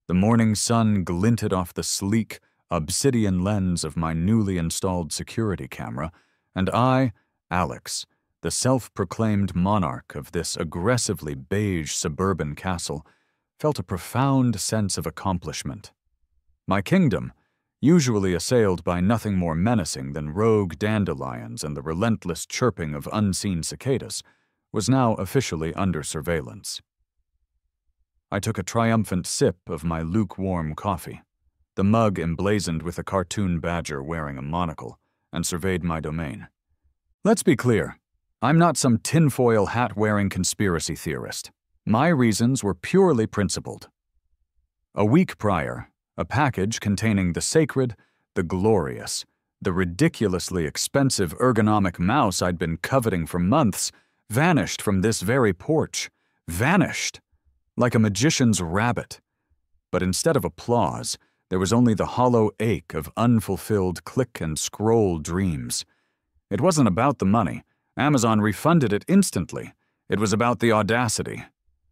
The morning sun glinted off the sleek, obsidian lens of my newly installed security camera, and I, Alex, the self-proclaimed monarch of this aggressively beige suburban castle, felt a profound sense of accomplishment. My kingdom, usually assailed by nothing more menacing than rogue dandelions and the relentless chirping of unseen cicadas, was now officially under surveillance. I took a triumphant sip of my lukewarm coffee, the mug emblazoned with a cartoon badger wearing a monocle, and surveyed my domain. Let's be clear, I'm not some tinfoil hat-wearing conspiracy theorist. My reasons were purely principled. A week prior, a package containing the sacred, the glorious, the ridiculously expensive ergonomic mouse I'd been coveting for months vanished from this very porch. Vanished! Like a magician's rabbit. But instead of applause, there was only the hollow ache of unfulfilled click-and-scroll dreams. It wasn't about the money. Amazon refunded it instantly. It was about the audacity.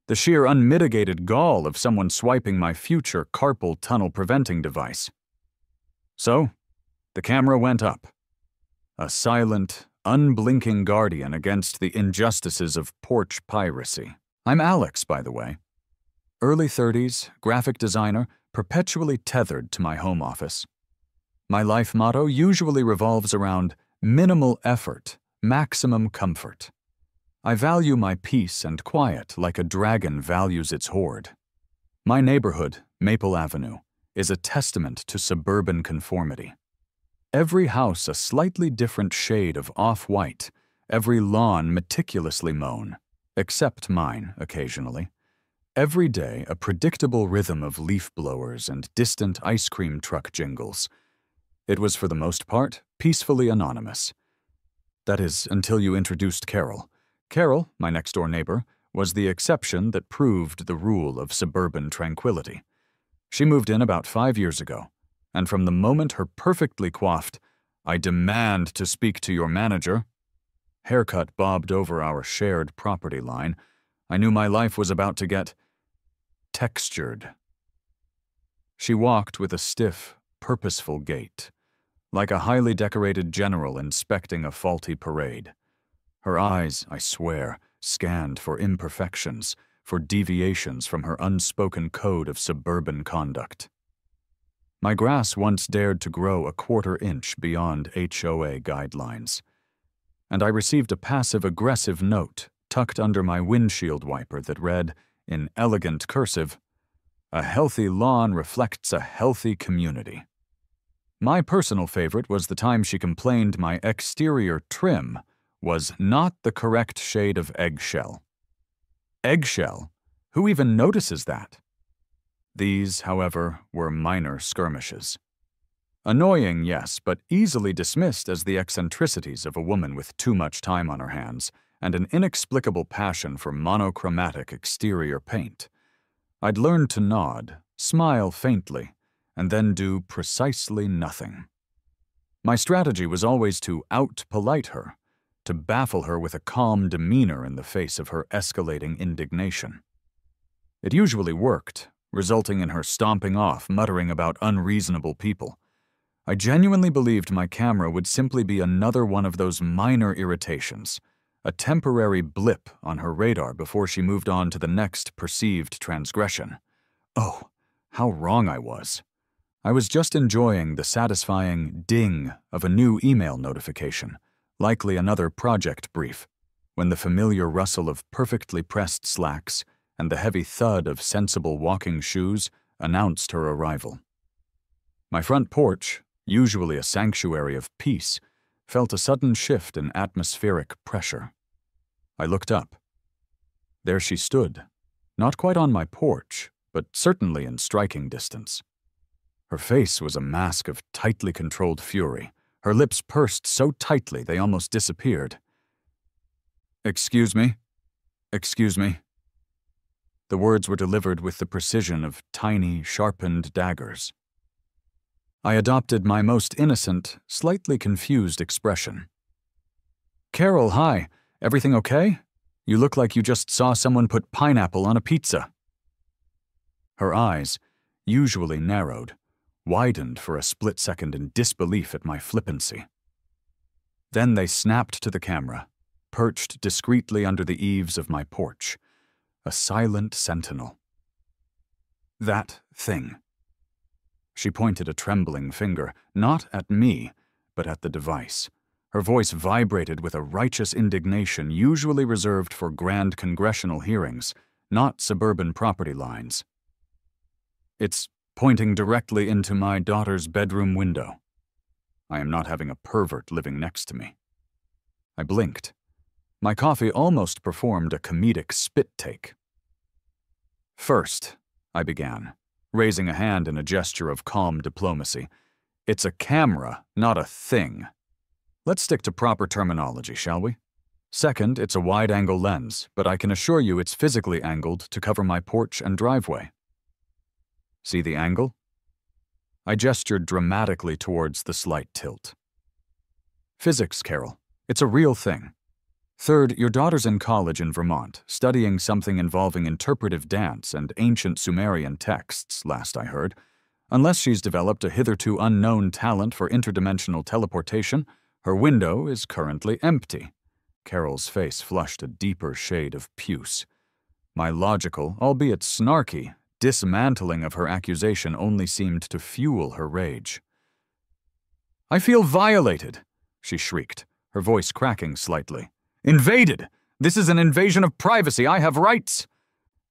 The sheer unmitigated gall of someone swiping my future carpal tunnel preventing device. So, the camera went up. A silent, unblinking guardian against the injustices of porch piracy. I'm Alex, by the way. Early 30s, graphic designer, perpetually tethered to my home office. My life motto usually revolves around minimal effort, maximum comfort. I value my peace and quiet like a dragon values its hoard. My neighborhood, Maple Avenue, is a testament to suburban conformity. Every house a slightly different shade of off-white, every lawn meticulously mown, except mine occasionally. Every day a predictable rhythm of leaf blowers and distant ice cream truck jingles. It was for the most part peacefully anonymous. That is, until you introduced Carol. Carol, my next-door neighbor, was the exception that proved the rule of suburban tranquility. She moved in about 5 years ago, and from the moment her perfectly coiffed, "I demand to speak to your manager," haircut bobbed over our shared property line, I knew my life was about to get textured. She walked with a stiff, purposeful gait, like a highly decorated general inspecting a faulty parade. Her eyes, I swear, scanned for imperfections, for deviations from her unspoken code of suburban conduct. My grass once dared to grow a quarter-inch beyond HOA guidelines, and I received a passive-aggressive note tucked under my windshield wiper that read, in elegant cursive, "A healthy lawn reflects a healthy community." My personal favorite was the time she complained my exterior trim was not the correct shade of eggshell. Eggshell? Who even notices that? These, however, were minor skirmishes. Annoying, yes, but easily dismissed as the eccentricities of a woman with too much time on her hands and an inexplicable passion for monochromatic exterior paint. I'd learned to nod, smile faintly, and then do precisely nothing. My strategy was always to out-polite her, to baffle her with a calm demeanor in the face of her escalating indignation. It usually worked, resulting in her stomping off, muttering about unreasonable people. I genuinely believed my camera would simply be another one of those minor irritations, a temporary blip on her radar before she moved on to the next perceived transgression. Oh, how wrong I was. I was just enjoying the satisfying ding of a new email notification, likely another project brief, when the familiar rustle of perfectly pressed slacks and the heavy thud of sensible walking shoes announced her arrival. My front porch, usually a sanctuary of peace, felt a sudden shift in atmospheric pressure. I looked up. There she stood, not quite on my porch, but certainly in striking distance. Her face was a mask of tightly controlled fury, her lips pursed so tightly they almost disappeared. "Excuse me? Excuse me." The words were delivered with the precision of tiny, sharpened daggers. I adopted my most innocent, slightly confused expression. "Carol, hi. Everything okay? You look like you just saw someone put pineapple on a pizza." Her eyes, usually narrowed, widened for a split second in disbelief at my flippancy. Then they snapped to the camera, perched discreetly under the eaves of my porch, a silent sentinel. That thing. She pointed a trembling finger, not at me, but at the device. Her voice vibrated with a righteous indignation usually reserved for grand congressional hearings, not suburban property lines. It's pointing directly into my daughter's bedroom window. I am not having a pervert living next to me. I blinked. My coffee almost performed a comedic spit take. First, I began, raising a hand in a gesture of calm diplomacy. It's a camera, not a thing. Let's stick to proper terminology, shall we? Second, it's a wide-angle lens, but I can assure you it's physically angled to cover my porch and driveway. See the angle? I gestured dramatically towards the slight tilt. Physics, Carol. It's a real thing. Third, your daughter's in college in Vermont, studying something involving interpretive dance and ancient Sumerian texts, last I heard. Unless she's developed a hitherto unknown talent for interdimensional teleportation, her window is currently empty. Carol's face flushed a deeper shade of puce. My logical, albeit snarky, dismantling of her accusation only seemed to fuel her rage. I feel violated, she shrieked, her voice cracking slightly. Invaded! This is an invasion of privacy. I have rights!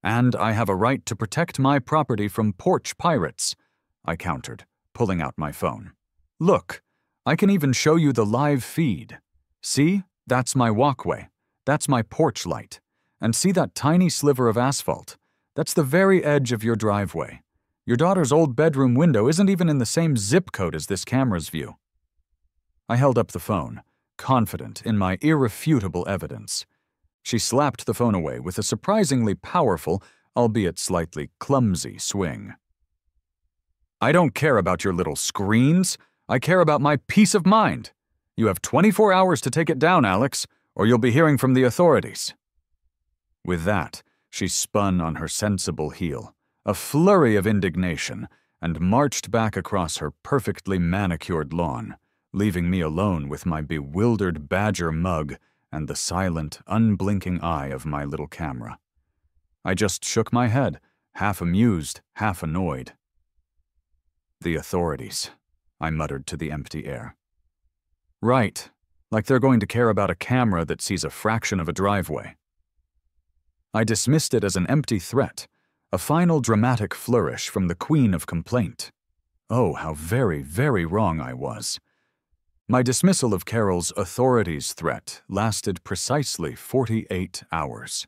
And I have a right to protect my property from porch pirates, I countered, pulling out my phone. Look, I can even show you the live feed. See? That's my walkway. That's my porch light. And see that tiny sliver of asphalt? That's the very edge of your driveway. Your daughter's old bedroom window isn't even in the same zip code as this camera's view. I held up the phone, confident in my irrefutable evidence. She slapped the phone away with a surprisingly powerful, albeit slightly clumsy swing. I don't care about your little screens. I care about my peace of mind. You have 24 hours to take it down, Alex, or you'll be hearing from the authorities. With that, she spun on her sensible heel, a flurry of indignation, and marched back across her perfectly manicured lawn, leaving me alone with my bewildered badger mug and the silent, unblinking eye of my little camera. I just shook my head, half amused, half annoyed. The authorities, I muttered to the empty air. Right, like they're going to care about a camera that sees a fraction of a driveway. I dismissed it as an empty threat, a final dramatic flourish from the queen of complaint. Oh, how very, very wrong I was. My dismissal of Carol's authorities threat lasted precisely 48 hours.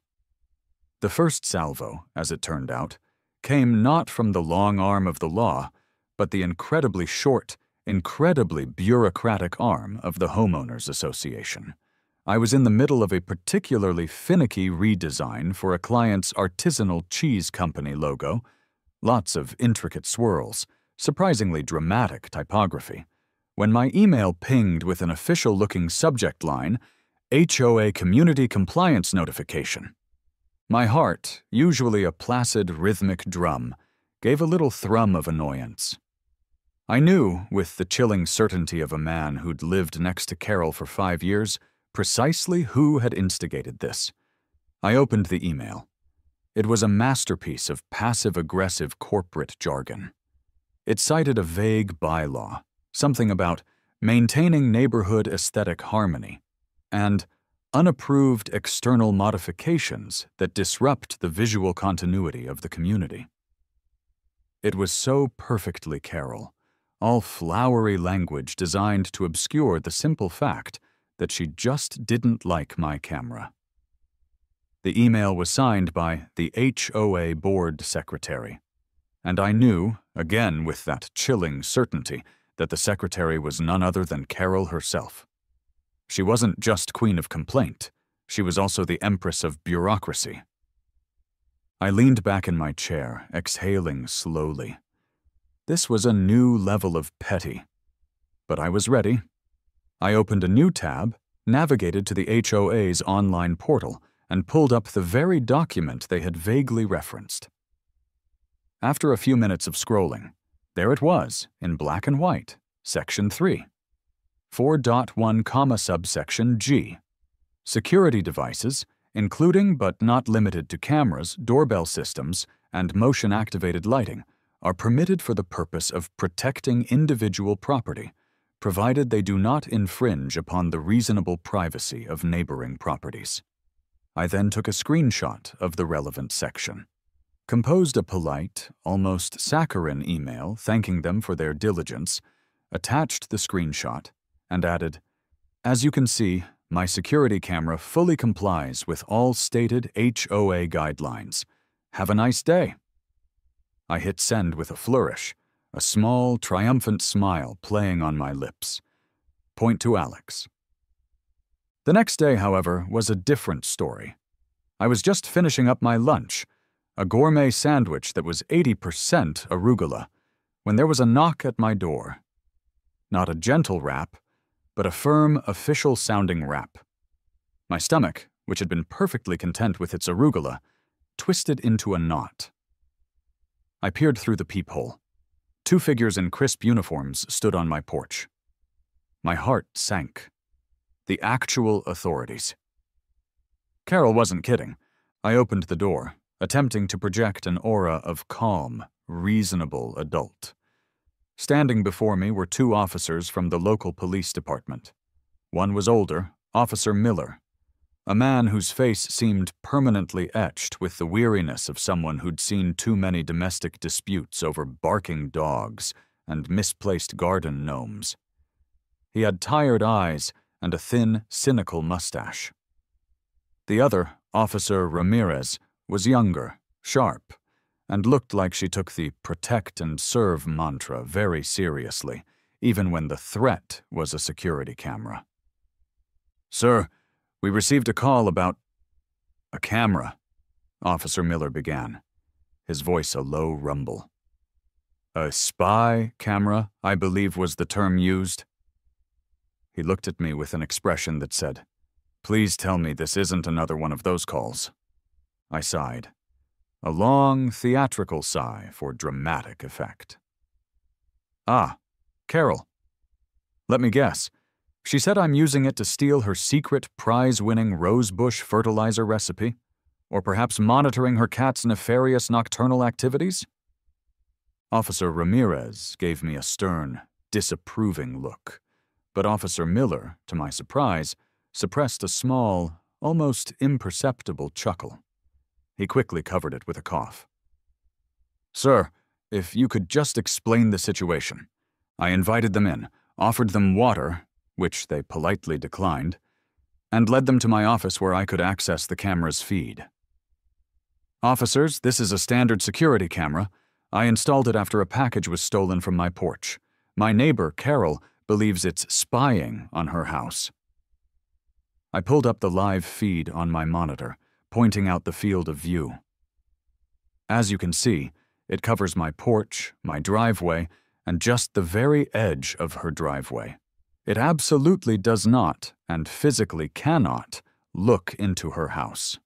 The first salvo, as it turned out, came not from the long arm of the law, but the incredibly short, incredibly bureaucratic arm of the Homeowners Association. I was in the middle of a particularly finicky redesign for a client's artisanal cheese company logo, lots of intricate swirls, surprisingly dramatic typography, when my email pinged with an official-looking subject line, HOA Community Compliance Notification. My heart, usually a placid rhythmic drum, gave a little thrum of annoyance. I knew, with the chilling certainty of a man who'd lived next to Carol for 5 years, precisely who had instigated this. I opened the email. It was a masterpiece of passive-aggressive corporate jargon. It cited a vague bylaw, something about maintaining neighborhood aesthetic harmony, and unapproved external modifications that disrupt the visual continuity of the community. It was so perfectly Carol, all flowery language designed to obscure the simple fact that she just didn't like my camera. The email was signed by the HOA board secretary, and I knew, again with that chilling certainty, that the secretary was none other than Carol herself. She wasn't just queen of complaint, she was also the empress of bureaucracy. I leaned back in my chair, exhaling slowly. This was a new level of petty, but I was ready. I opened a new tab, navigated to the HOA's online portal, and pulled up the very document they had vaguely referenced. After a few minutes of scrolling, there it was, in black and white, Section 3. 4.1, subsection G. Security devices, including but not limited to cameras, doorbell systems, and motion-activated lighting, are permitted for the purpose of protecting individual property, provided they do not infringe upon the reasonable privacy of neighboring properties. I then took a screenshot of the relevant section, composed a polite, almost saccharine email thanking them for their diligence, attached the screenshot, and added, "As you can see, my security camera fully complies with all stated HOA guidelines. Have a nice day." I hit send with a flourish, a small, triumphant smile playing on my lips. Point to Alex. The next day, however, was a different story. I was just finishing up my lunch, a gourmet sandwich that was 80% arugula, when there was a knock at my door. Not a gentle rap, but a firm, official-sounding rap. My stomach, which had been perfectly content with its arugula, twisted into a knot. I peered through the peephole. 2 figures in crisp uniforms stood on my porch. My heart sank. The actual authorities. Carol wasn't kidding. I opened the door, attempting to project an aura of calm, reasonable adult. Standing before me were 2 officers from the local police department. One was older, Officer Miller, a man whose face seemed permanently etched with the weariness of someone who'd seen too many domestic disputes over barking dogs and misplaced garden gnomes. He had tired eyes and a thin, cynical mustache. The other, Officer Ramirez, was younger, sharp, and looked like she took the protect and serve mantra very seriously, even when the threat was a security camera. "Sir, we received a call about a camera," Officer Miller began, his voice a low rumble. "A spy camera, I believe was the term used." He looked at me with an expression that said, "Please tell me this isn't another one of those calls." I sighed. A long, theatrical sigh for dramatic effect. "Ah, Carol. Let me guess. She said I'm using it to steal her secret prize-winning rosebush fertilizer recipe? Or perhaps monitoring her cat's nefarious nocturnal activities?" Officer Ramirez gave me a stern, disapproving look, but Officer Miller, to my surprise, suppressed a small, almost imperceptible chuckle. He quickly covered it with a cough. "Sir, if you could just explain the situation. I invited them in, offered them water, which they politely declined, and led them to my office where I could access the camera's feed." "Officers, this is a standard security camera. I installed it after a package was stolen from my porch. My neighbor, Carol, believes it's spying on her house." I pulled up the live feed on my monitor, pointing out the field of view. As you can see, it covers my porch, my driveway, and just the very edge of her driveway. It absolutely does not, and physically cannot, look into her house.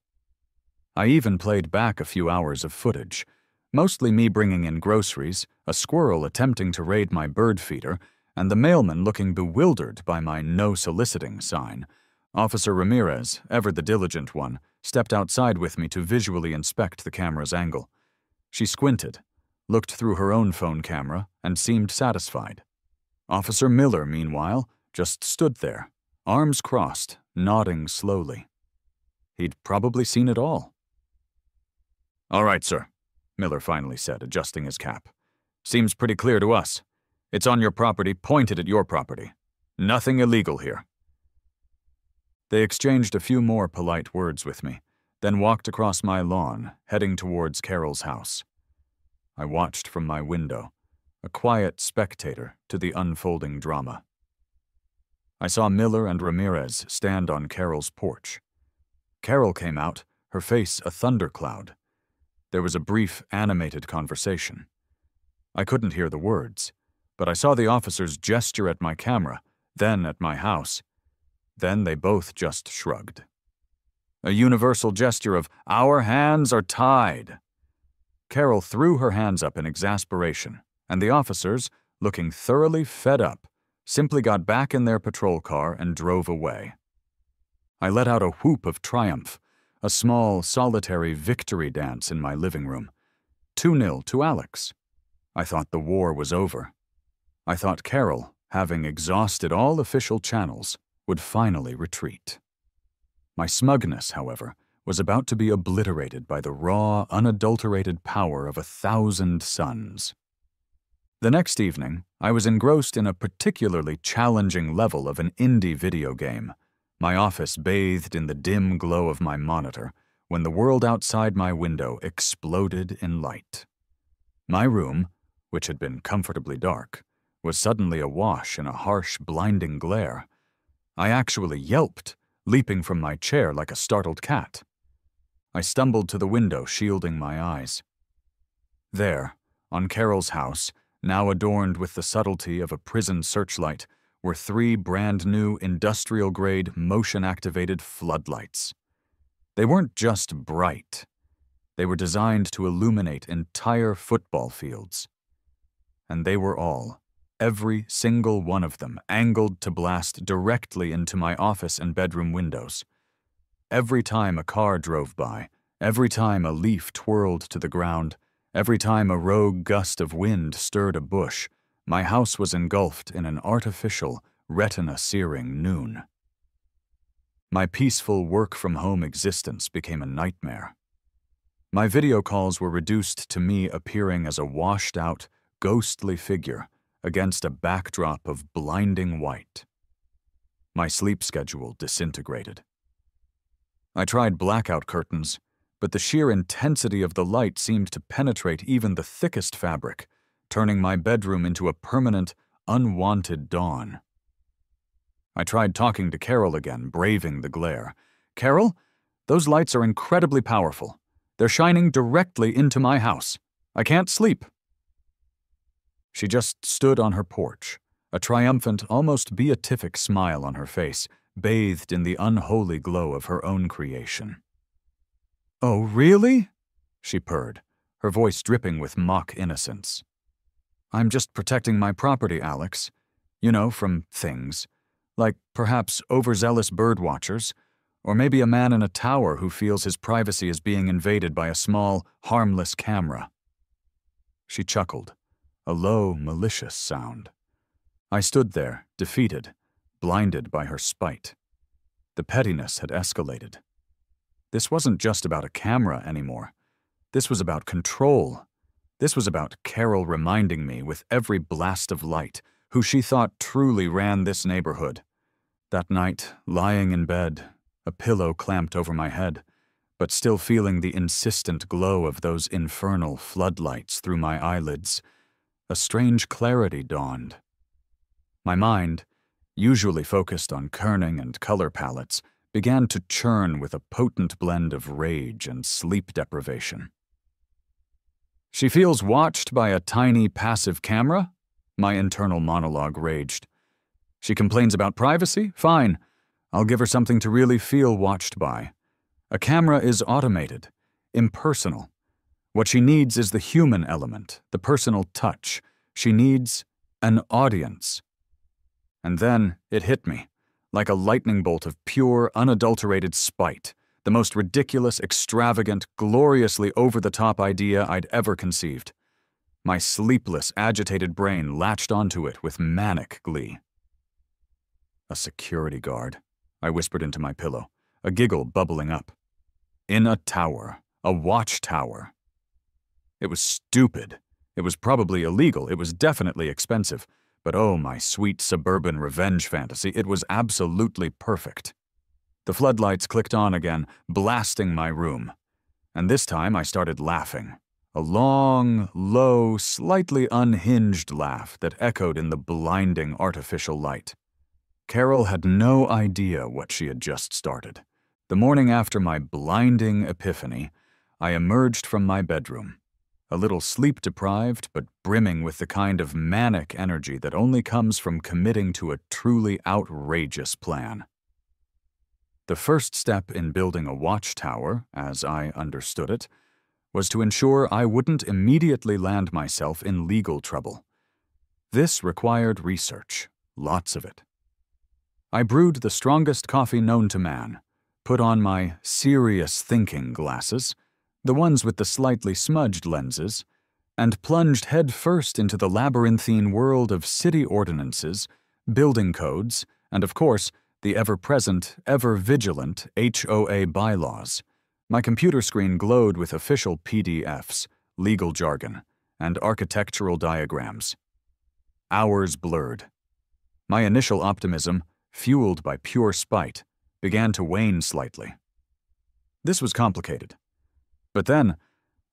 I even played back a few hours of footage, mostly me bringing in groceries, a squirrel attempting to raid my bird feeder, and the mailman looking bewildered by my no soliciting sign. Officer Ramirez, ever the diligent one, stepped outside with me to visually inspect the camera's angle. She squinted, looked through her own phone camera, and seemed satisfied. Officer Miller, meanwhile, just stood there, arms crossed, nodding slowly. He'd probably seen it all. "All right, sir," Miller finally said, adjusting his cap. "Seems pretty clear to us. It's on your property, pointed at your property. Nothing illegal here." They exchanged a few more polite words with me, then walked across my lawn, heading towards Carol's house. I watched from my window, a quiet spectator to the unfolding drama. I saw Miller and Ramirez stand on Carol's porch. Carol came out, her face a thundercloud. There was a brief, animated conversation. I couldn't hear the words, but I saw the officers gesture at my camera, then at my house. Then they both just shrugged. A universal gesture of, "Our hands are tied." Carol threw her hands up in exasperation, and the officers, looking thoroughly fed up, simply got back in their patrol car and drove away. I let out a whoop of triumph, a small, solitary victory dance in my living room. 2-0 to Alex. I thought the war was over. I thought Carol, having exhausted all official channels, would finally retreat. My smugness, however, was about to be obliterated by the raw, unadulterated power of 1,000 suns. The next evening, I was engrossed in a particularly challenging level of an indie video game, my office bathed in the dim glow of my monitor, when the world outside my window exploded in light. My room, which had been comfortably dark, was suddenly awash in a harsh, blinding glare. I actually yelped, leaping from my chair like a startled cat. I stumbled to the window, shielding my eyes. There, on Carol's house, now adorned with the subtlety of a prison searchlight, were 3 brand-new industrial-grade, motion-activated floodlights. They weren't just bright. They were designed to illuminate entire football fields. And they were all, every single one of them, angled to blast directly into my office and bedroom windows. Every time a car drove by, every time a leaf twirled to the ground, every time a rogue gust of wind stirred a bush, my house was engulfed in an artificial, retina-searing noon. My peaceful work-from-home existence became a nightmare. My video calls were reduced to me appearing as a washed-out, ghostly figure against a backdrop of blinding white. My sleep schedule disintegrated. I tried blackout curtains, but the sheer intensity of the light seemed to penetrate even the thickest fabric, turning my bedroom into a permanent, unwanted dawn. I tried talking to Carol again, braving the glare. "Carol, those lights are incredibly powerful. They're shining directly into my house. I can't sleep." She just stood on her porch, a triumphant, almost beatific smile on her face, bathed in the unholy glow of her own creation. "Oh, really?" she purred, her voice dripping with mock innocence. "I'm just protecting my property, Alex. You know, from things. Like perhaps overzealous bird watchers, or maybe a man in a tower who feels his privacy is being invaded by a small, harmless camera." She chuckled, a low, malicious sound. I stood there, defeated, blinded by her spite. The pettiness had escalated. This wasn't just about a camera anymore. This was about control. This was about Carol reminding me with every blast of light who she thought truly ran this neighborhood. That night, lying in bed, a pillow clamped over my head, but still feeling the insistent glow of those infernal floodlights through my eyelids, a strange clarity dawned. My mind, usually focused on kerning and color palettes, began to churn with a potent blend of rage and sleep deprivation. "She feels watched by a tiny passive camera?" my internal monologue raged. "She complains about privacy? Fine. I'll give her something to really feel watched by. A camera is automated, impersonal. What she needs is the human element, the personal touch. She needs an audience." And then it hit me, like a lightning bolt of pure, unadulterated spite, the most ridiculous, extravagant, gloriously over-the-top idea I'd ever conceived. My sleepless, agitated brain latched onto it with manic glee. "A security guard," I whispered into my pillow, a giggle bubbling up. "In a tower, a watchtower." It was stupid. It was probably illegal. It was definitely expensive. But oh, my sweet suburban revenge fantasy, it was absolutely perfect. The floodlights clicked on again, blasting my room. And this time I started laughing. A long, low, slightly unhinged laugh that echoed in the blinding artificial light. Carol had no idea what she had just started. The morning after my blinding epiphany, I emerged from my bedroom, a little sleep-deprived but brimming with the kind of manic energy that only comes from committing to a truly outrageous plan. The first step in building a watchtower, as I understood it, was to ensure I wouldn't immediately land myself in legal trouble. This required research, lots of it. I brewed the strongest coffee known to man, put on my serious thinking glasses, the ones with the slightly smudged lenses, and plunged headfirst into the labyrinthine world of city ordinances, building codes, and of course, the ever-present, ever-vigilant HOA bylaws. My computer screen glowed with official PDFs, legal jargon, and architectural diagrams. Hours blurred. My initial optimism, fueled by pure spite, began to wane slightly. This was complicated. But then,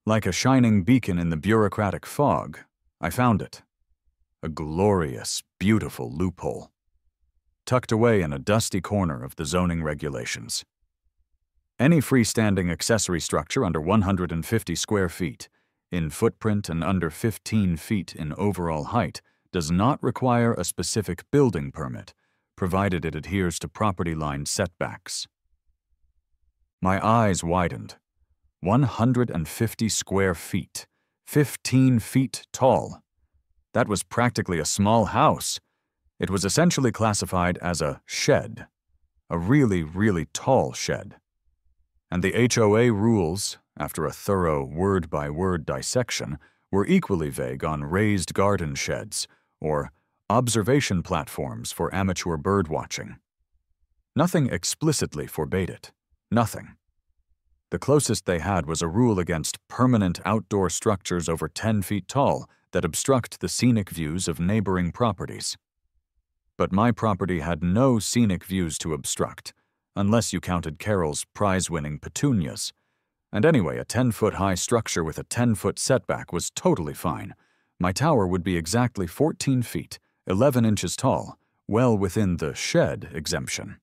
like a shining beacon in the bureaucratic fog, I found it. A glorious, beautiful loophole, tucked away in a dusty corner of the zoning regulations. Any freestanding accessory structure under 150 square feet, in footprint and under 15 feet in overall height, does not require a specific building permit, provided it adheres to property line setbacks. My eyes widened. 150 square feet, 15 feet tall. That was practically a small house. It was essentially classified as a shed, a really, really tall shed. And the HOA rules, after a thorough word-by-word dissection, were equally vague on raised garden sheds or observation platforms for amateur bird watching. Nothing explicitly forbade it. Nothing. The closest they had was a rule against permanent outdoor structures over 10 feet tall that obstruct the scenic views of neighboring properties. But my property had no scenic views to obstruct, unless you counted Carol's prize-winning petunias. And anyway, a 10-foot-high structure with a 10-foot setback was totally fine. My tower would be exactly 14 feet, 11 inches tall, well within the shed exemption.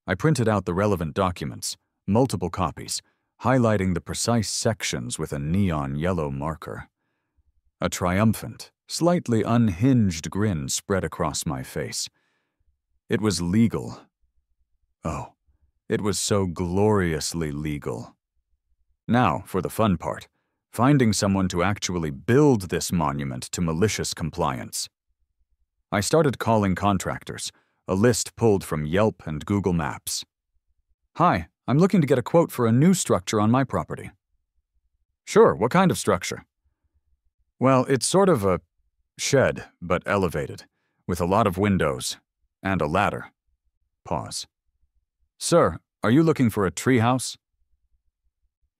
I printed out the relevant documents, multiple copies, highlighting the precise sections with a neon yellow marker. A triumphant, slightly unhinged grin spread across my face. It was legal. Oh, it was so gloriously legal. Now, for the fun part, finding someone to actually build this monument to malicious compliance. I started calling contractors, a list pulled from Yelp and Google Maps. "Hi, I'm looking to get a quote for a new structure on my property." "Sure, what kind of structure?" "Well, it's sort of a shed, but elevated, with a lot of windows, and a ladder." Pause. "Sir, are you looking for a treehouse?"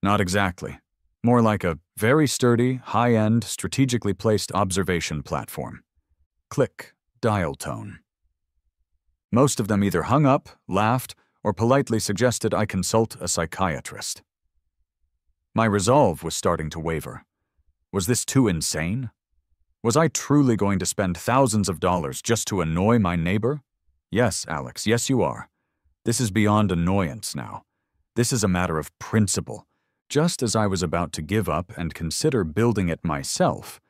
"Not exactly. More like a very sturdy, high-end, strategically placed observation platform." Click, dial tone. Most of them either hung up, laughed, or politely suggested I consult a psychiatrist. My resolve was starting to waver. Was this too insane? Was I truly going to spend thousands of dollars just to annoy my neighbor? Yes, Alex, yes you are. This is beyond annoyance now. This is a matter of principle. Just as I was about to give up and consider building it myself,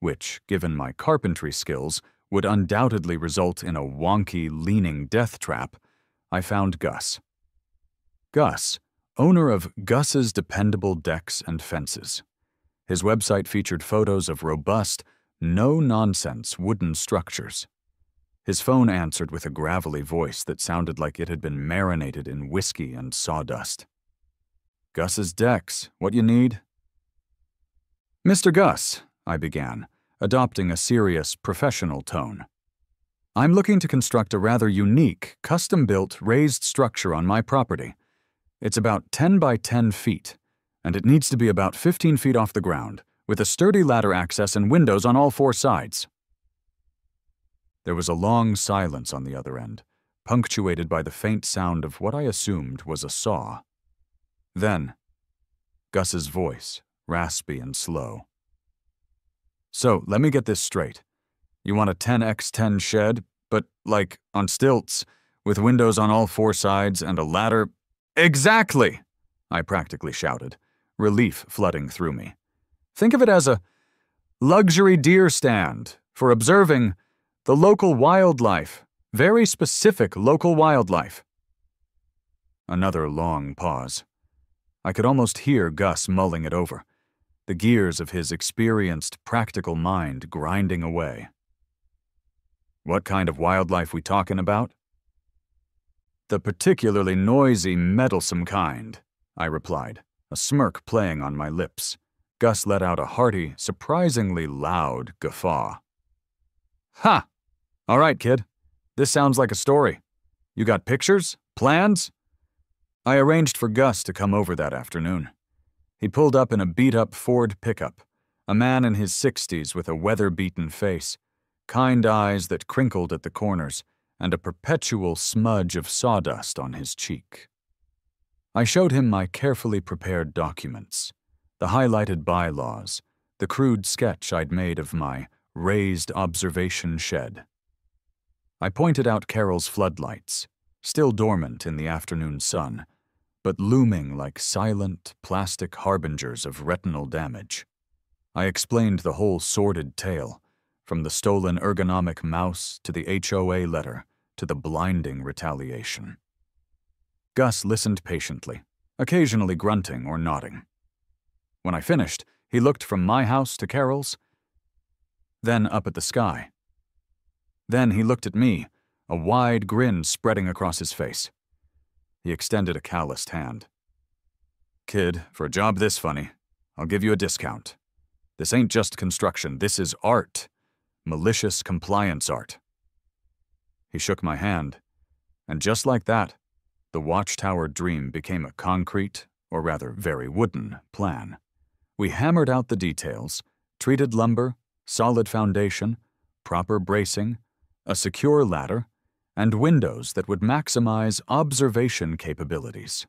which, given my carpentry skills, would undoubtedly result in a wonky, leaning death trap, I found Gus. Gus, owner of Gus's Dependable Decks and Fences. His website featured photos of robust, no-nonsense wooden structures. His phone answered with a gravelly voice that sounded like it had been marinated in whiskey and sawdust. "Gus's Decks, what you need?" "Mr. Gus," I began, adopting a serious, professional tone. "I'm looking to construct a rather unique, custom-built, raised structure on my property. It's about 10 by 10 feet, and it needs to be about 15 feet off the ground, with a sturdy ladder access and windows on all 4 sides." There was a long silence on the other end, punctuated by the faint sound of what I assumed was a saw. Then, Gus's voice, raspy and slow. "So, let me get this straight. You want a 10x10 shed, but, like, on stilts, with windows on all 4 sides and a ladder—" "Exactly!" I practically shouted, relief flooding through me. "Think of it as a luxury deer stand for observing the local wildlife, very specific local wildlife." Another long pause. I could almost hear Gus mulling it over, the gears of his experienced, practical mind grinding away. "What kind of wildlife we talking about?" "The particularly noisy, meddlesome kind," I replied, a smirk playing on my lips. Gus let out a hearty, surprisingly loud guffaw. "Ha! All right, kid. This sounds like a story. You got pictures? Plans?" I arranged for Gus to come over that afternoon. He pulled up in a beat-up Ford pickup, a man in his 60s with a weather-beaten face, kind eyes that crinkled at the corners, and a perpetual smudge of sawdust on his cheek. I showed him my carefully prepared documents, the highlighted bylaws, the crude sketch I'd made of my raised observation shed. I pointed out Carol's floodlights, still dormant in the afternoon sun, but looming like silent, plastic harbingers of retinal damage. I explained the whole sordid tale, from the stolen ergonomic mouse to the HOA letter to the blinding retaliation. Gus listened patiently, occasionally grunting or nodding. When I finished, he looked from my house to Carol's, then up at the sky. Then he looked at me, a wide grin spreading across his face. He extended a calloused hand. "Kid, for a job this funny, I'll give you a discount. This ain't just construction, this is art. Malicious compliance art." He shook my hand, and just like that, the Watchtower dream became a concrete, or rather very wooden, plan. We hammered out the details, treated lumber, solid foundation, proper bracing, a secure ladder, and windows that would maximize observation capabilities.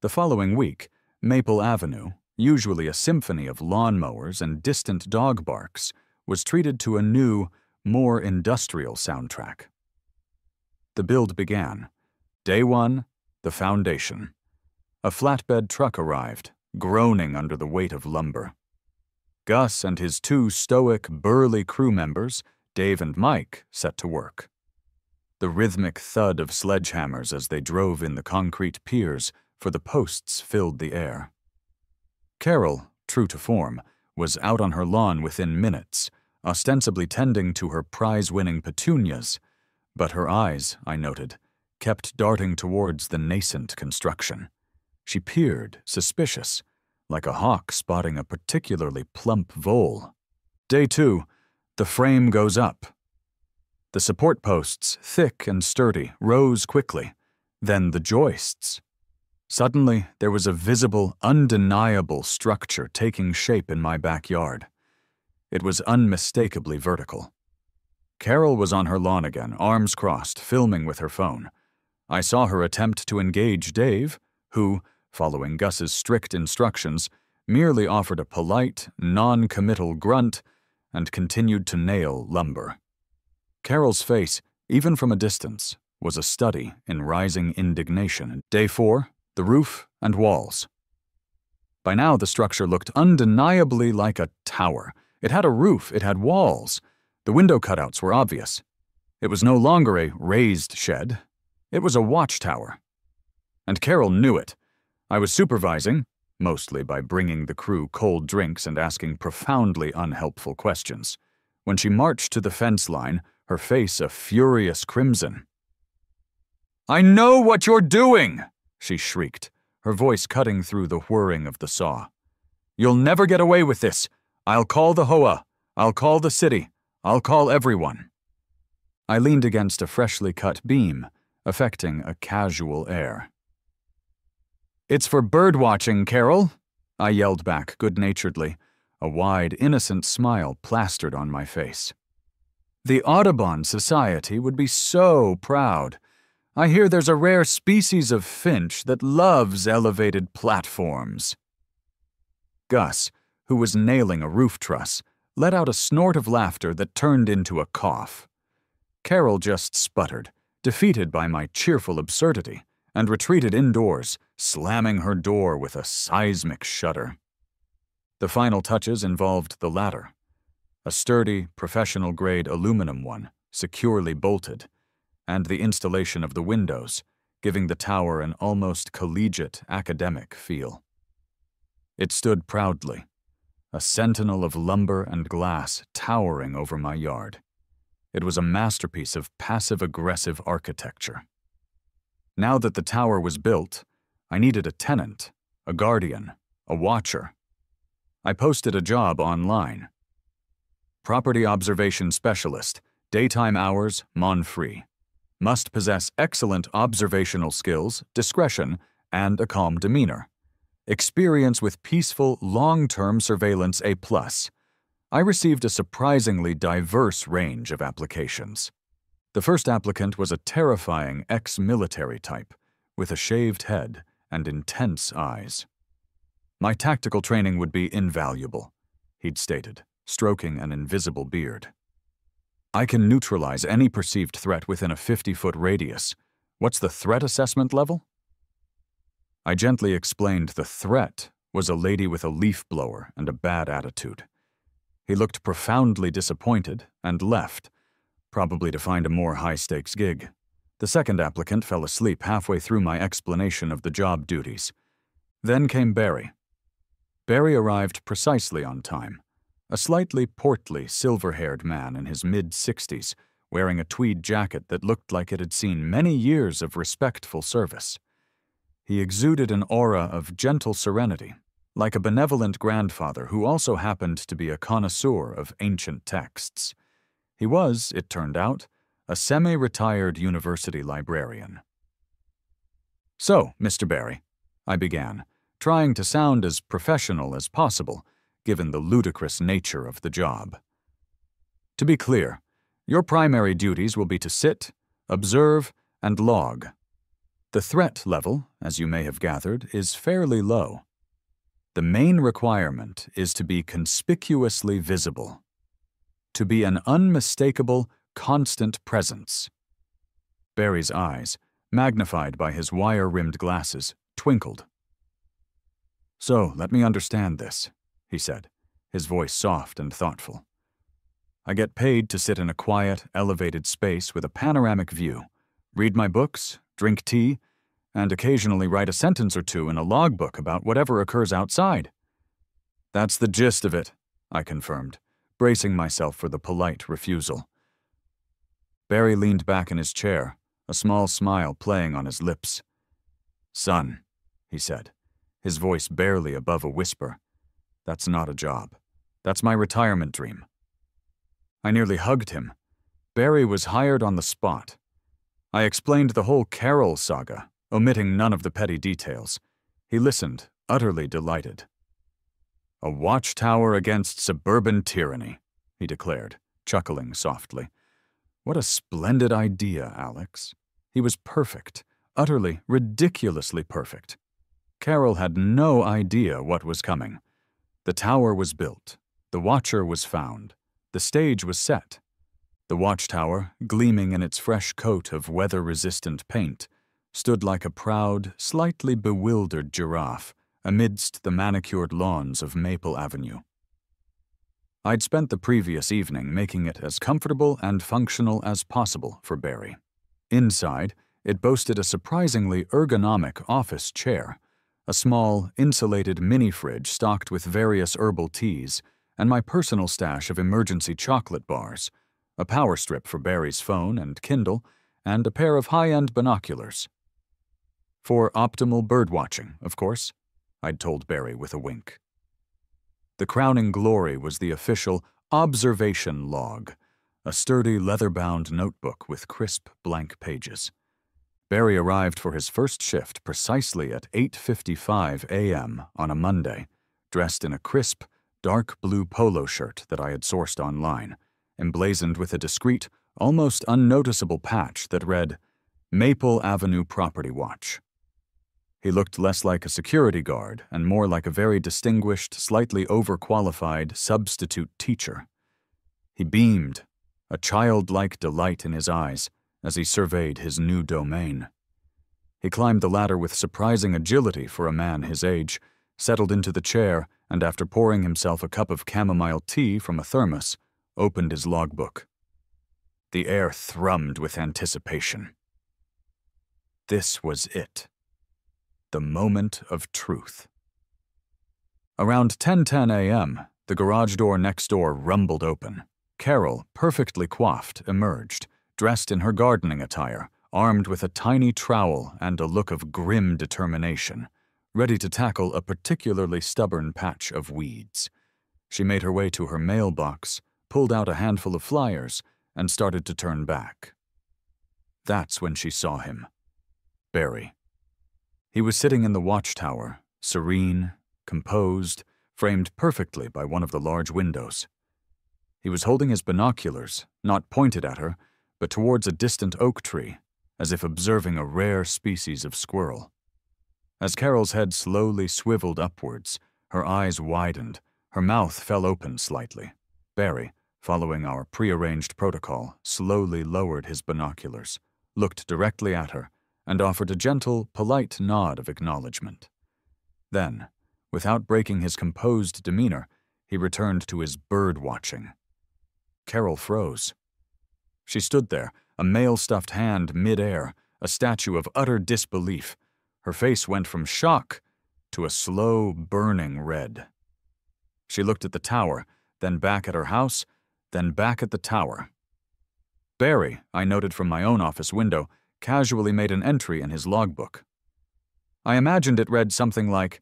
The following week, Maple Avenue, usually a symphony of lawnmowers and distant dog barks, was treated to a new, more industrial soundtrack. The build began. Day one, the foundation. A flatbed truck arrived, groaning under the weight of lumber. Gus and his two stoic, burly crew members, Dave and Mike, set to work. The rhythmic thud of sledgehammers as they drove in the concrete piers for the posts filled the air. Carol, true to form, was out on her lawn within minutes, ostensibly tending to her prize-winning petunias, but her eyes, I noted, kept darting towards the nascent construction. She peered, suspicious, like a hawk spotting a particularly plump vole. Day two, the frame goes up. The support posts, thick and sturdy, rose quickly, then the joists. Suddenly, there was a visible, undeniable structure taking shape in my backyard. It was unmistakably vertical. Carol was on her lawn again, arms crossed, filming with her phone. I saw her attempt to engage Dave, who, following Gus's strict instructions, merely offered a polite, non-committal grunt and continued to nail lumber. Carol's face, even from a distance, was a study in rising indignation. Day four, the roof and walls. By now, the structure looked undeniably like a tower. It had a roof, it had walls. The window cutouts were obvious. It was no longer a raised shed. It was a watchtower. And Carol knew it. I was supervising, mostly by bringing the crew cold drinks and asking profoundly unhelpful questions, when she marched to the fence line, her face a furious crimson. "I know what you're doing!" she shrieked, her voice cutting through the whirring of the saw. "You'll never get away with this. I'll call the HOA. I'll call the city. I'll call everyone." I leaned against a freshly cut beam, affecting a casual air. "It's for bird watching, Carol," I yelled back good-naturedly, a wide, innocent smile plastered on my face. "The Audubon Society would be so proud. I hear there's a rare species of finch that loves elevated platforms." Gus, who was nailing a roof truss, let out a snort of laughter that turned into a cough. Carol just sputtered, defeated by my cheerful absurdity, and retreated indoors, slamming her door with a seismic shudder. The final touches involved the ladder, a sturdy, professional-grade aluminum one, securely bolted, and the installation of the windows, giving the tower an almost collegiate academic feel. It stood proudly, a sentinel of lumber and glass towering over my yard. It was a masterpiece of passive-aggressive architecture. Now that the tower was built, I needed a tenant, a guardian, a watcher. I posted a job online. Property observation specialist, daytime hours, mon-free. Must possess excellent observational skills, discretion, and a calm demeanor. Experience with peaceful, long-term surveillance A+. I received a surprisingly diverse range of applications. The first applicant was a terrifying ex-military type, with a shaved head and intense eyes. My tactical training would be invaluable, he'd stated, stroking an invisible beard. I can neutralize any perceived threat within a 50-foot radius. What's the threat assessment level? I gently explained the threat was a lady with a leaf blower and a bad attitude. He looked profoundly disappointed and left, probably to find a more high-stakes gig. The second applicant fell asleep halfway through my explanation of the job duties. Then came Barry. Barry arrived precisely on time, a slightly portly, silver-haired man in his mid-60s, wearing a tweed jacket that looked like it had seen many years of respectful service. He exuded an aura of gentle serenity, like a benevolent grandfather who also happened to be a connoisseur of ancient texts. He was, it turned out, a semi-retired university librarian. "So, Mr. Barry," I began, trying to sound as professional as possible, given the ludicrous nature of the job. "To be clear, your primary duties will be to sit, observe, and log. The threat level, as you may have gathered, is fairly low. The main requirement is to be conspicuously visible, to be an unmistakable, constant presence." Barry's eyes, magnified by his wire-rimmed glasses, twinkled. "So, let me understand this," he said, his voice soft and thoughtful. "I get paid to sit in a quiet, elevated space with a panoramic view, read my books, drink tea, and occasionally write a sentence or two in a logbook about whatever occurs outside." "That's the gist of it," I confirmed, bracing myself for the polite refusal. Barry leaned back in his chair, a small smile playing on his lips. "Son," he said, his voice barely above a whisper, "that's not a job. That's my retirement dream." I nearly hugged him. Barry was hired on the spot. I explained the whole Carroll saga, omitting none of the petty details. He listened, utterly delighted. "A watchtower against suburban tyranny," he declared, chuckling softly. "What a splendid idea, Alex." He was perfect, utterly, ridiculously perfect. Carroll had no idea what was coming. The tower was built. The watcher was found. The stage was set. The watchtower, gleaming in its fresh coat of weather-resistant paint, stood like a proud, slightly bewildered giraffe amidst the manicured lawns of Maple Avenue. I'd spent the previous evening making it as comfortable and functional as possible for Barry. Inside, it boasted a surprisingly ergonomic office chair, a small, insulated mini-fridge stocked with various herbal teas, and my personal stash of emergency chocolate bars, a power strip for Barry's phone and Kindle, and a pair of high-end binoculars. "For optimal birdwatching, of course," I'd told Barry with a wink. The crowning glory was the official observation log, a sturdy leather-bound notebook with crisp blank pages. Barry arrived for his first shift precisely at 8:55 a.m. on a Monday, dressed in a crisp, dark blue polo shirt that I had sourced online, emblazoned with a discreet, almost unnoticeable patch that read, "Maple Avenue Property Watch." He looked less like a security guard and more like a very distinguished, slightly overqualified substitute teacher. He beamed, a childlike delight in his eyes, as he surveyed his new domain. He climbed the ladder with surprising agility for a man his age, settled into the chair, and after pouring himself a cup of chamomile tea from a thermos, opened his logbook. The air thrummed with anticipation. This was it. The moment of truth. Around 10:10 a.m., the garage door next door rumbled open. Carol, perfectly coiffed, emerged, dressed in her gardening attire, armed with a tiny trowel and a look of grim determination, ready to tackle a particularly stubborn patch of weeds. She made her way to her mailbox, pulled out a handful of flyers, and started to turn back. That's when she saw him. Barry. He was sitting in the watchtower, serene, composed, framed perfectly by one of the large windows. He was holding his binoculars, not pointed at her, but towards a distant oak tree, as if observing a rare species of squirrel. As Carol's head slowly swiveled upwards, her eyes widened, her mouth fell open slightly. Barry, following our prearranged protocol, slowly lowered his binoculars, looked directly at her, and offered a gentle, polite nod of acknowledgement. Then, without breaking his composed demeanor, he returned to his bird watching. Carol froze. She stood there, a mail-stuffed hand mid-air, a statue of utter disbelief. Her face went from shock to a slow, burning red. She looked at the tower, then back at her house, then back at the tower. Barry, I noted from my own office window, casually made an entry in his logbook. I imagined it read something like,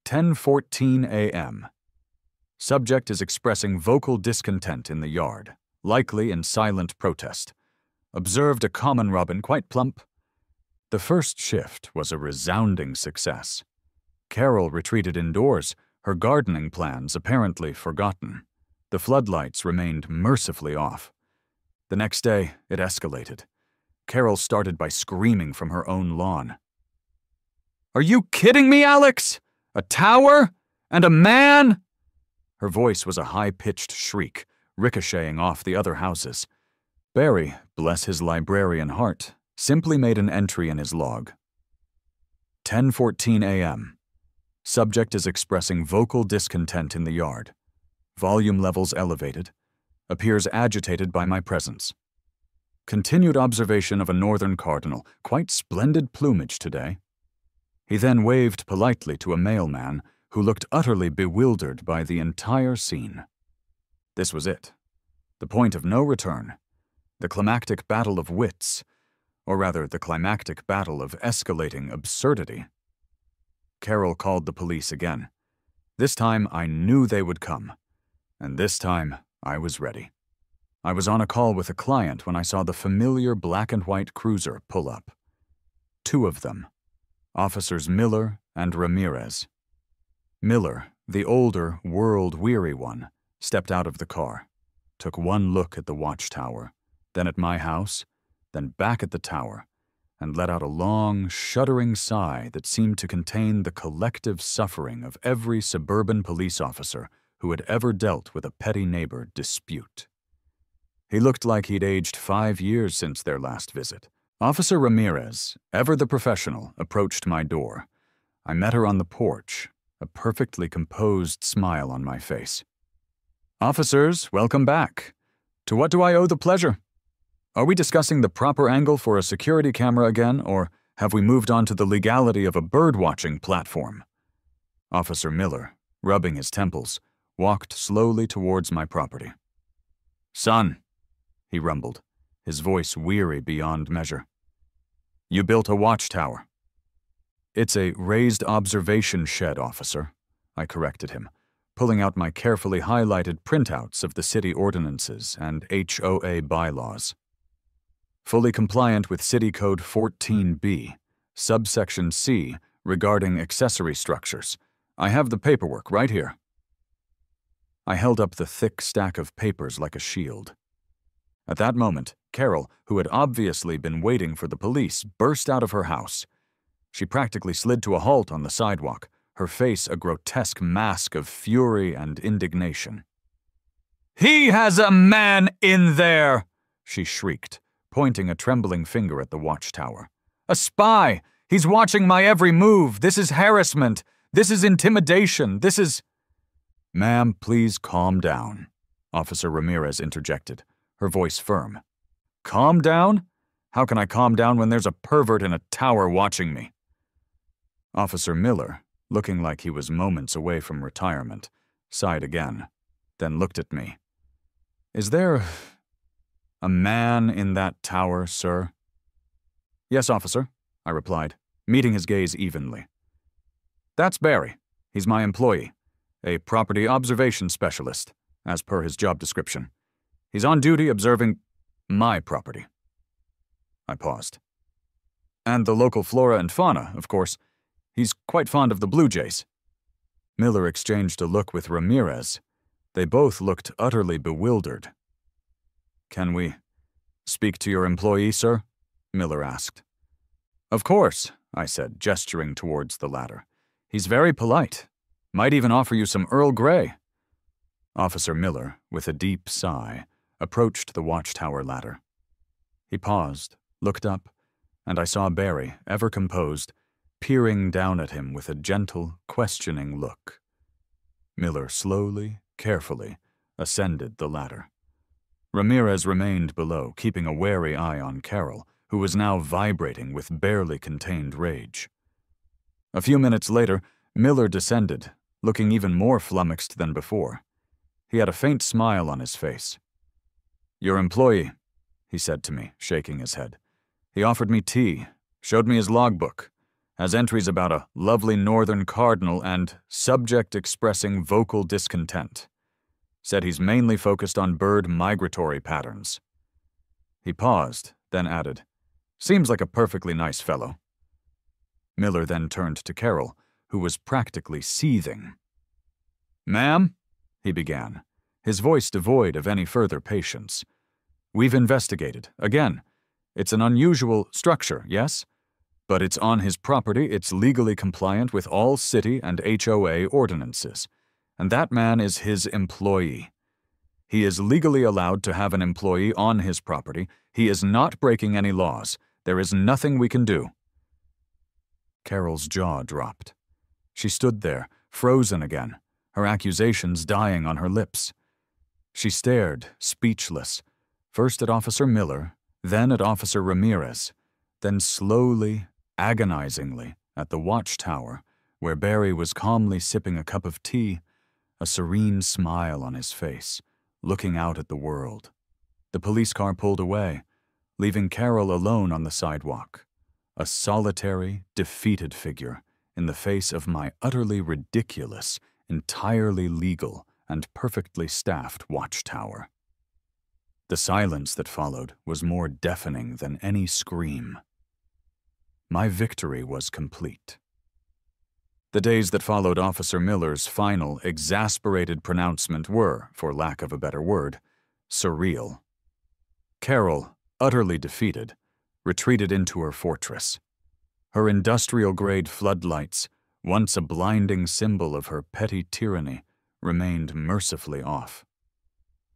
10:14 a.m. Subject is expressing vocal discontent in the yard, likely in silent protest. Observed a common robin quite plump. The first shift was a resounding success. Carol retreated indoors, her gardening plans apparently forgotten. The floodlights remained mercifully off. The next day, it escalated. Carol started by screaming from her own lawn. "Are you kidding me, Alex? A tower? And a man?" Her voice was a high-pitched shriek, ricocheting off the other houses. Barry, bless his librarian heart, simply made an entry in his log. 10:14 a.m. Subject is expressing vocal discontent in the yard. Volume levels elevated. Appears agitated by my presence. Continued observation of a northern cardinal, quite splendid plumage today. He then waved politely to a mailman who looked utterly bewildered by the entire scene. This was it. The point of no return. The climactic battle of wits, or rather the climactic battle of escalating absurdity. Carol called the police again. This time I knew they would come, and this time I was ready. I was on a call with a client when I saw the familiar black and white cruiser pull up. Two of them, Officers Miller and Ramirez. Miller, the older, world-weary one, stepped out of the car, took one look at the watchtower, then at my house, then back at the tower, and let out a long, shuddering sigh that seemed to contain the collective suffering of every suburban police officer who had ever dealt with a petty neighbor dispute. He looked like he'd aged 5 years since their last visit. Officer Ramirez, ever the professional, approached my door. I met her on the porch, a perfectly composed smile on my face. "Officers, welcome back. To what do I owe the pleasure? Are we discussing the proper angle for a security camera again, or have we moved on to the legality of a bird-watching platform?" Officer Miller, rubbing his temples, walked slowly towards my property. "Son," he rumbled, his voice weary beyond measure. "You built a watchtower." "It's a raised observation shed, officer," I corrected him, pulling out my carefully highlighted printouts of the city ordinances and HOA bylaws. Fully compliant with City Code 14B, subsection C, regarding accessory structures. I have the paperwork right here. I held up the thick stack of papers like a shield. At that moment, Carol, who had obviously been waiting for the police, burst out of her house. She practically slid to a halt on the sidewalk, her face a grotesque mask of fury and indignation. "He has a man in there!" she shrieked, pointing a trembling finger at the watchtower. "A spy! He's watching my every move! This is harassment! This is intimidation! This is—" "Ma'am, please calm down," Officer Ramirez interjected, her voice firm. "Calm down? How can I calm down when there's a pervert in a tower watching me?" Officer Miller, looking like he was moments away from retirement, sighed again, then looked at me. "Is there a man in that tower, sir?" "Yes, officer," I replied, meeting his gaze evenly. "That's Barry. He's my employee, a property observation specialist, as per his job description. He's on duty observing my property." I paused. "And the local flora and fauna, of course. He's quite fond of the blue jays." Miller exchanged a look with Ramirez. They both looked utterly bewildered. "Can we speak to your employee, sir?" Miller asked. "Of course," I said, gesturing towards the latter. "He's very polite. Might even offer you some Earl Grey." Officer Miller, with a deep sigh, approached the watchtower ladder. He paused, looked up, and I saw Barry, ever composed, peering down at him with a gentle, questioning look. Miller slowly, carefully, ascended the ladder. Ramirez remained below, keeping a wary eye on Carol, who was now vibrating with barely contained rage. A few minutes later, Miller descended, looking even more flummoxed than before. He had a faint smile on his face. "Your employee," he said to me, shaking his head. "He offered me tea, showed me his logbook, has entries about a lovely northern cardinal and subject expressing vocal discontent. Said he's mainly focused on bird migratory patterns." He paused, then added, "Seems like a perfectly nice fellow." Miller then turned to Carol, who was practically seething. "Ma'am," he began, his voice devoid of any further patience. "We've investigated. Again, it's an unusual structure, yes? But it's on his property, it's legally compliant with all city and HOA ordinances. And that man is his employee. He is legally allowed to have an employee on his property. He is not breaking any laws. There is nothing we can do." Carol's jaw dropped. She stood there, frozen again, her accusations dying on her lips. She stared, speechless, first at Officer Miller, then at Officer Ramirez, then slowly, agonizingly, at the watchtower, where Barry was calmly sipping a cup of tea, a serene smile on his face, looking out at the world. The police car pulled away, leaving Carol alone on the sidewalk, a solitary, defeated figure in the face of my utterly ridiculous, entirely legal, and perfectly staffed watchtower. The silence that followed was more deafening than any scream. My victory was complete. The days that followed Officer Miller's final, exasperated pronouncement were, for lack of a better word, surreal. Carol, utterly defeated, retreated into her fortress. Her industrial-grade floodlights, once a blinding symbol of her petty tyranny, remained mercifully off.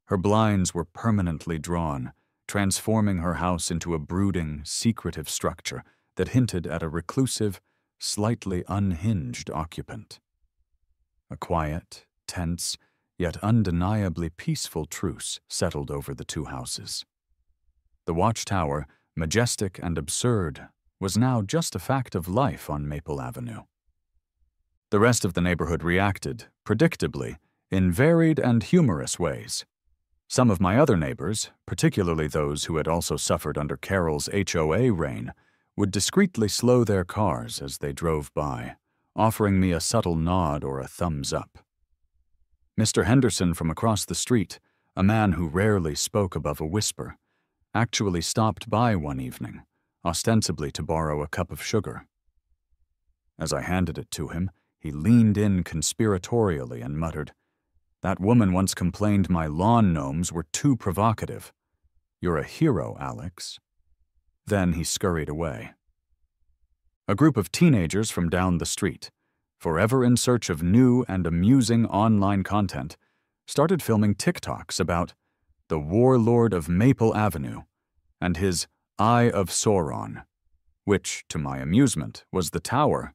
Her blinds were permanently drawn, transforming her house into a brooding, secretive structure that hinted at a reclusive, slightly unhinged occupant. A quiet, tense, yet undeniably peaceful truce settled over the two houses. The watchtower, majestic and absurd, was now just a fact of life on Maple Avenue. The rest of the neighborhood reacted, predictably, in varied and humorous ways. Some of my other neighbors, particularly those who had also suffered under Carol's HOA reign, would discreetly slow their cars as they drove by, offering me a subtle nod or a thumbs up. Mr. Henderson from across the street, a man who rarely spoke above a whisper, actually stopped by one evening, ostensibly to borrow a cup of sugar. As I handed it to him, he leaned in conspiratorially and muttered, "That woman once complained my lawn gnomes were too provocative. You're a hero, Alex." Then he scurried away. A group of teenagers from down the street, forever in search of new and amusing online content, started filming TikToks about the warlord of Maple Avenue and his Eye of Sauron, which, to my amusement, was the tower.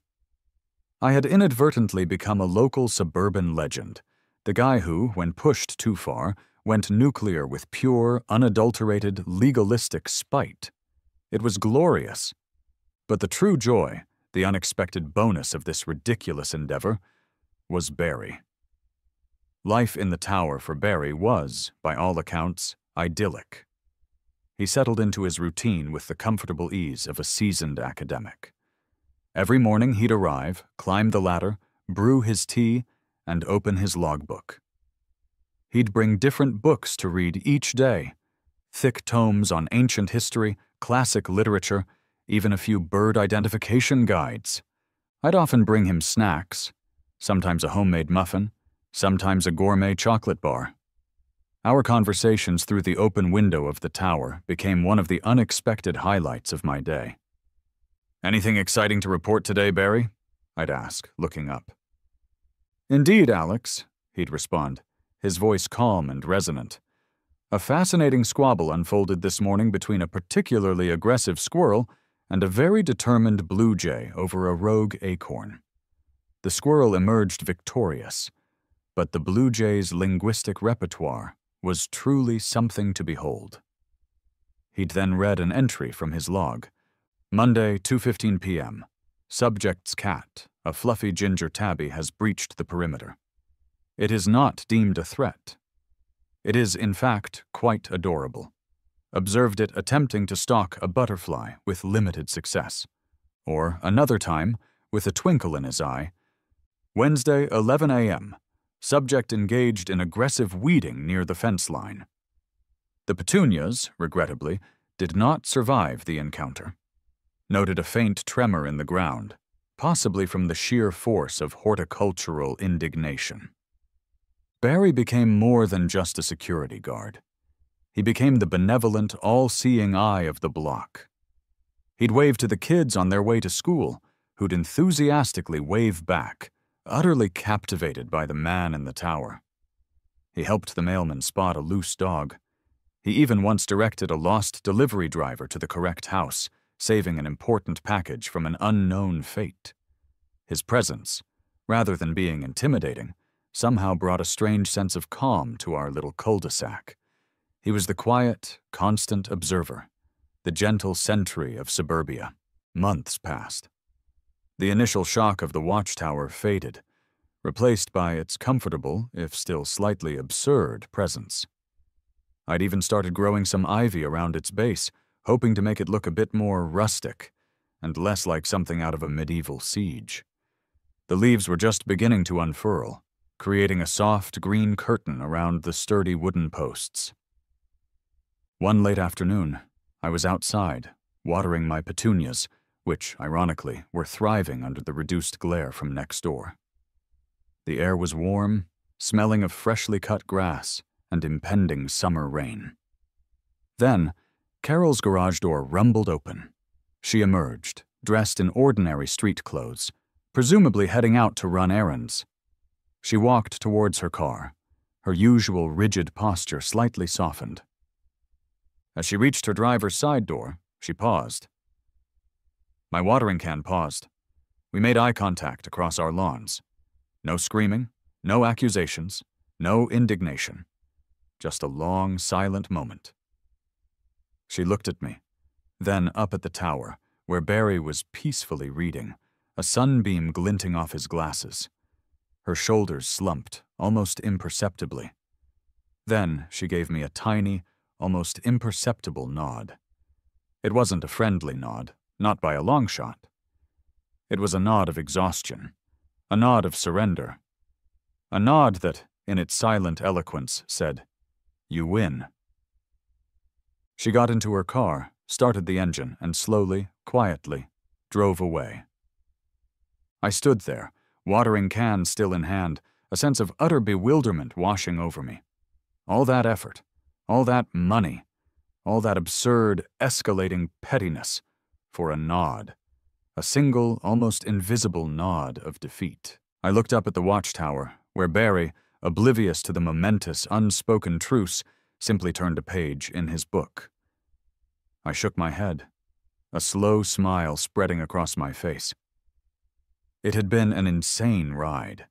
I had inadvertently become a local suburban legend, the guy who, when pushed too far, went nuclear with pure, unadulterated, legalistic spite. It was glorious. But the true joy, the unexpected bonus of this ridiculous endeavor, was Barry. Life in the tower for Barry was, by all accounts, idyllic. He settled into his routine with the comfortable ease of a seasoned academic. Every morning he'd arrive, climb the ladder, brew his tea, and open his logbook. He'd bring different books to read each day, thick tomes on ancient history, classic literature, even a few bird identification guides. I'd often bring him snacks, sometimes a homemade muffin, sometimes a gourmet chocolate bar. Our conversations through the open window of the tower became one of the unexpected highlights of my day. "Anything exciting to report today, Barry?" I'd ask, looking up. "Indeed, Alex," he'd respond, his voice calm and resonant. "A fascinating squabble unfolded this morning between a particularly aggressive squirrel and a very determined blue jay over a rogue acorn. The squirrel emerged victorious, but the blue jay's linguistic repertoire was truly something to behold." He'd then read an entry from his log. Monday, 2:15 p.m. Subject's cat, a fluffy ginger tabby, has breached the perimeter. It is not deemed a threat. It is, in fact, quite adorable. Observed it attempting to stalk a butterfly with limited success. Or, another time, with a twinkle in his eye. Wednesday, 11 a.m. Subject engaged in aggressive weeding near the fence line. The petunias, regrettably, did not survive the encounter. Noted a faint tremor in the ground, possibly from the sheer force of horticultural indignation. Barry became more than just a security guard. He became the benevolent, all-seeing eye of the block. He'd wave to the kids on their way to school, who'd enthusiastically wave back, utterly captivated by the man in the tower. He helped the mailman spot a loose dog. He even once directed a lost delivery driver to the correct house, saving an important package from an unknown fate. His presence, rather than being intimidating, somehow brought a strange sense of calm to our little cul-de-sac. He was the quiet, constant observer, the gentle sentry of suburbia. Months passed. The initial shock of the watchtower faded, replaced by its comfortable, if still slightly absurd, presence. I'd even started growing some ivy around its base, hoping to make it look a bit more rustic and less like something out of a medieval siege. The leaves were just beginning to unfurl, creating a soft green curtain around the sturdy wooden posts. One late afternoon, I was outside, watering my petunias, which, ironically, were thriving under the reduced glare from next door. The air was warm, smelling of freshly cut grass and impending summer rain. Then, Carol's garage door rumbled open. She emerged, dressed in ordinary street clothes, presumably heading out to run errands. She walked towards her car, her usual rigid posture slightly softened. As she reached her driver's side door, she paused. My watering can paused. We made eye contact across our lawns. No screaming, no accusations, no indignation. Just a long, silent moment. She looked at me, then up at the tower, where Barry was peacefully reading, a sunbeam glinting off his glasses. Her shoulders slumped, almost imperceptibly. Then she gave me a tiny, almost imperceptible nod. It wasn't a friendly nod, not by a long shot. It was a nod of exhaustion, a nod of surrender, a nod that, in its silent eloquence, said, "You win." She got into her car, started the engine, and slowly, quietly, drove away. I stood there, watering can still in hand, a sense of utter bewilderment washing over me. All that effort, all that money, all that absurd, escalating pettiness, for a nod, a single, almost invisible nod of defeat. I looked up at the watchtower, where Barry, oblivious to the momentous, unspoken truce, simply turned a page in his book. I shook my head, a slow smile spreading across my face. It had been an insane ride,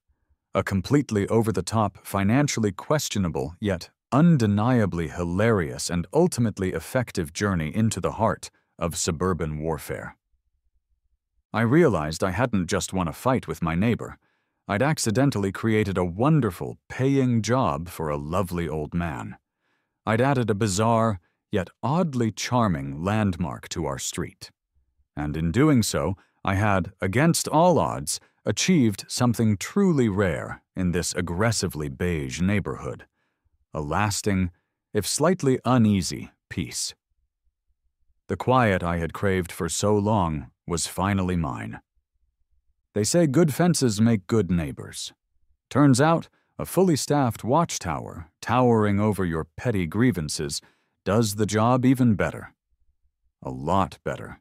a completely over-the-top, financially questionable, yet undeniably hilarious and ultimately effective journey into the heart of suburban warfare. I realized I hadn't just won a fight with my neighbor. I'd accidentally created a wonderful, paying job for a lovely old man. I'd added a bizarre, yet oddly charming landmark to our street. And in doing so, I had, against all odds, achieved something truly rare in this aggressively beige neighborhood: a lasting, if slightly uneasy, peace. The quiet I had craved for so long was finally mine. They say good fences make good neighbors. Turns out, a fully staffed watchtower, towering over your petty grievances, does the job even better. A lot better.